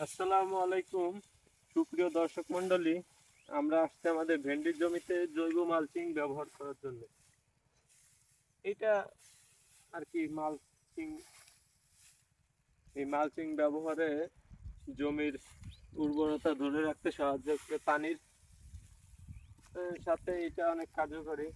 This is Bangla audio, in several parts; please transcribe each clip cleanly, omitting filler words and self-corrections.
আসসালামু আলাইকুম সুপ্রিয় দর্শক মণ্ডলী, আমরা আসছি আমাদের ভেন্ডির জমিতে জৈব মালচিং ব্যবহার করার জন্য। এটা আর কি এই মালচিং ব্যবহারে জমির উর্বরতা ধরে রাখতে সাহায্য করে। পানির সাথে এটা অনেক কার্যকরী।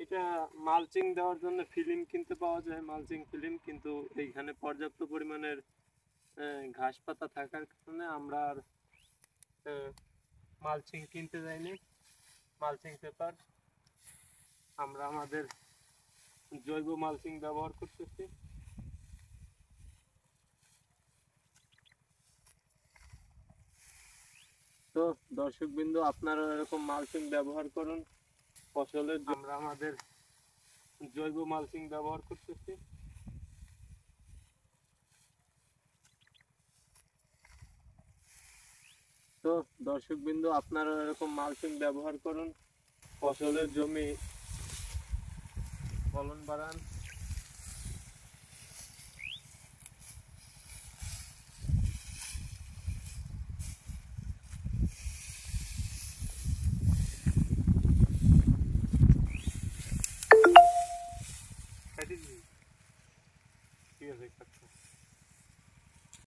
এটা মালচিং দেওয়ার জন্য ফিল্ম কিনতে পাওয়া যায়, মালচিং ফিল্ম, কিন্তু এইখানে পর্যাপ্ত পরিমাণের ঘাস পাতা থাকার কারণে আমরা আর মালচিং কিনতে যাইনি। মালচিং পেপার আমরা আমাদের জৈব মালচিং ব্যবহার করতেছি। তো দর্শকবৃন্দ, আপনারা এরকম মালচিং ব্যবহার করুন ফসলের। আমরা আমাদের জৈব মালচিং ব্যবহার করতেছি। তো দর্শকবৃন্দ, আপনারা এরকম মালচিং ব্যবহার করুন ফসলের জমি ফলন বাড়ান।